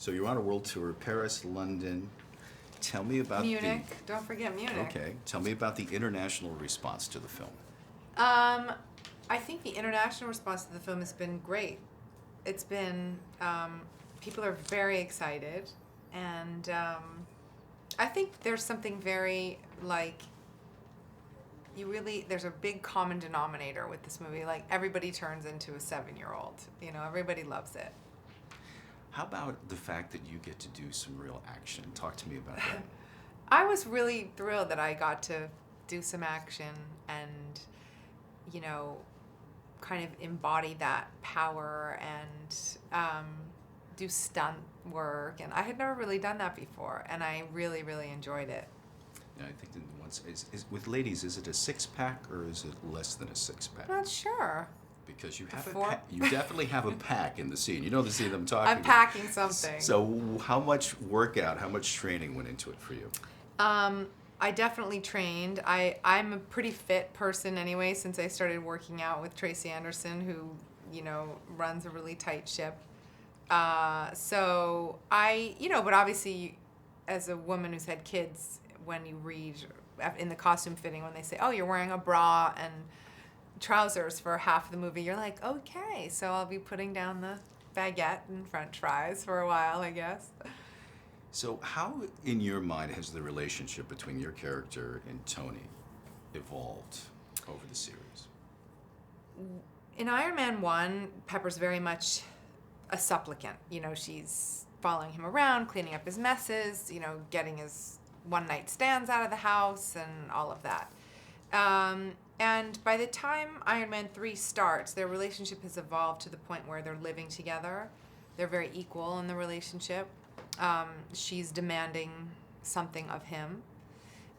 So you're on a world tour, Paris, London. Tell me about Munich. Don't forget Munich. Okay. Tell me about the international response to the film. I think the international response to the film has been great. It's been, people are very excited, and I think there's something very, like, there's a big common denominator with this movie. Like, everybody turns into a 7-year-old. You know, everybody loves it. How about the fact that you get to do some real action? Talk to me about that. I was really thrilled that I got to do some action and, you know, kind of embody that power and do stunt work. And I had never really done that before, and I really, really enjoyed it. Yeah, I think that once is with ladies, is it a 6-pack or is it less than a 6-pack? Not sure. Because you have you definitely have a pack in the scene. You know the scene I'm talking I'm packing something. So how much workout, how much training went into it for you? I definitely trained. I'm a pretty fit person anyway, since I started working out with Tracy Anderson, who, you know, runs a really tight ship. So but obviously as a woman who's had kids, when you read in the costume fitting, when they say, oh, you're wearing a bra and trousers for half the movie, you're like, okay, so I'll be putting down the baguette and french fries for a while, I guess. So how, in your mind, has the relationship between your character and Tony evolved over the series? In Iron Man 1, Pepper's very much a supplicant. You know, she's following him around, cleaning up his messes, you know, getting his one-night stands out of the house and all of that. And by the time Iron Man 3 starts, their relationship has evolved to the point where they're living together. They're very equal in the relationship. She's demanding something of him.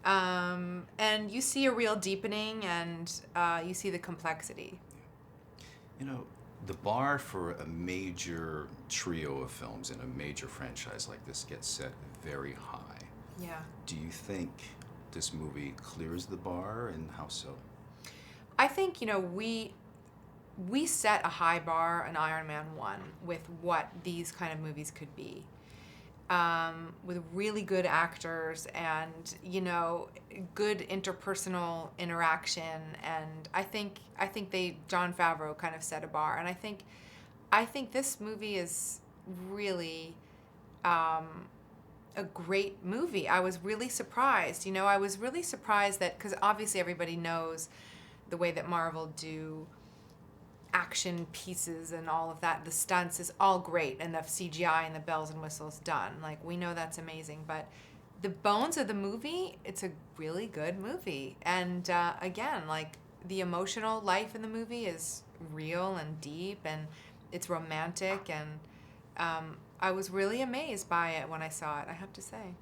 And you see a real deepening, and you see the complexity. You know, the bar for a major trio of films in a major franchise like this gets set very high. Yeah. Do you think this movie clears the bar, and how so? I think, you know, we set a high bar in Iron Man 1 with what these kind of movies could be. With really good actors and, you know, good interpersonal interaction, and I think Jon Favreau kind of set a bar, and I think this movie is really a great movie. I was really surprised. You know, I was really surprised that, because obviously everybody knows the way that Marvel do action pieces and all of that, the stunts is all great, and the CGI and the bells and whistles done. Like, we know that's amazing, but the bones of the movie, it's a really good movie. And again, like, the emotional life in the movie is real and deep, and it's romantic, and I was really amazed by it when I saw it, I have to say.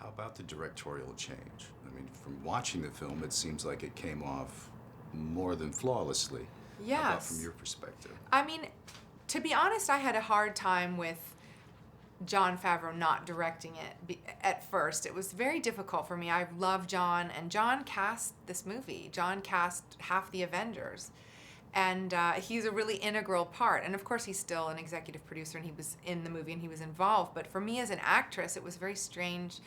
How about the directorial change? I mean, from watching the film, it seems like it came off more than flawlessly. Yes. How about from your perspective? I mean, to be honest, I had a hard time with Jon Favreau not directing it at first. It was very difficult for me. I love Jon, and Jon cast this movie. Jon cast half the Avengers. And he's a really integral part. And of course, he's still an executive producer, and he was in the movie and he was involved. But for me as an actress, it was very strange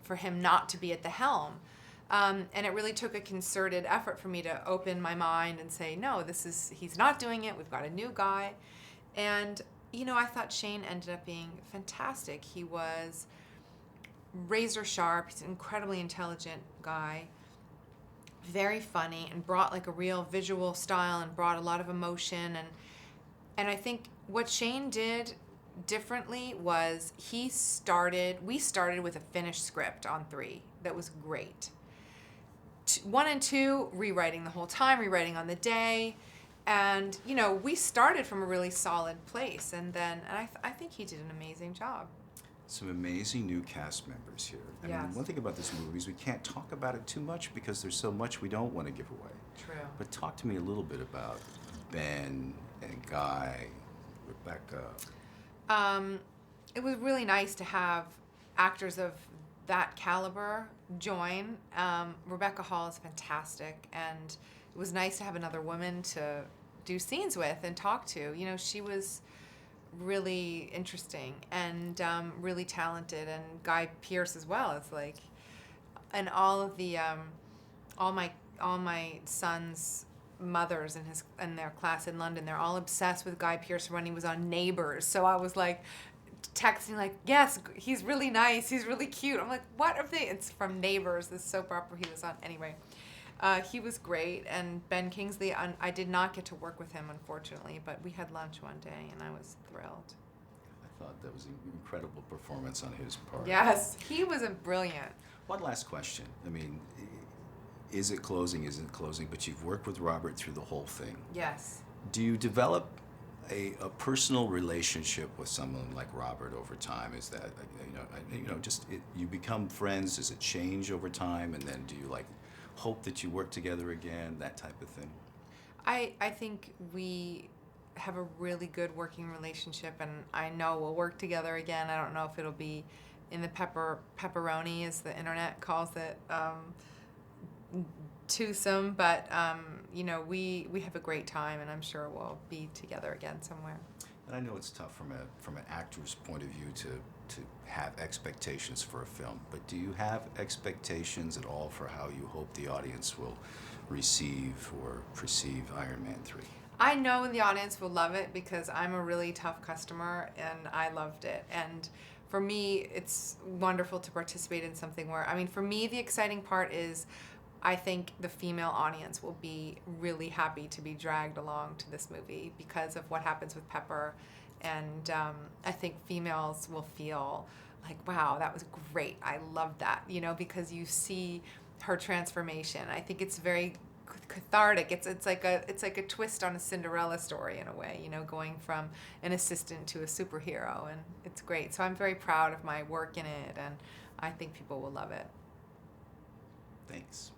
for him not to be at the helm. And it really took a concerted effort for me to open my mind and say, no, he's not doing it. We've got a new guy. And, you know, I thought Shane ended up being fantastic. He was razor sharp. He's an incredibly intelligent guy, very funny, and brought like a real visual style and brought a lot of emotion. And I think what Shane did differently was we started with a finished script on 3 that was great. 1 and 2, rewriting the whole time, rewriting on the day. And, you know, we started from a really solid place. And I think he did an amazing job. Some amazing new cast members here. I mean, one thing about this movie is we can't talk about it too much because there's so much we don't want to give away. True. But talk to me a little bit about Ben and Guy, Rebecca. It was really nice to have actors of that caliber join. Rebecca Hall is fantastic, and it was nice to have another woman to do scenes with and talk to. You know, she was really interesting and really talented, and Guy Pearce as well. It's like, and all of the all my son's mothers in their class in London, they're all obsessed with Guy Pearce when he was on Neighbours. So I was like texting like, yes, he's really nice, he's really cute. I'm like, what if they? It's from Neighbours, this soap opera he was on. Anyway, he was great, and Ben Kingsley. I did not get to work with him, unfortunately, but we had lunch one day, and I was thrilled. I thought that was an incredible performance on his part. Yes, he was brilliant. One last question. I mean, is it closing? Isn't it closing? But you've worked with Robert through the whole thing. Yes. Do you develop a personal relationship with someone like Robert over time? Is that, you become friends? Does it change over time? And then do you hope that you work together again? That type of thing. I think we have a really good working relationship, and I know we'll work together again. I don't know if it'll be in the pepperoni, as the internet calls it, twosome, but we have a great time, and I'm sure we'll be together again somewhere. And I know it's tough from an actor's point of view to have expectations for a film, but do you have expectations at all for how you hope the audience will receive or perceive Iron Man 3? I know the audience will love it because I'm a really tough customer, and I loved it. And for me, it's wonderful to participate in something where, for me, the exciting part is I think the female audience will be really happy to be dragged along to this movie because of what happens with Pepper. And I think females will feel like, wow, that was great. I love that, because you see her transformation. I think it's very cathartic. It's like a twist on a Cinderella story in a way, going from an assistant to a superhero, and it's great. So I'm very proud of my work in it, and I think people will love it. Thanks.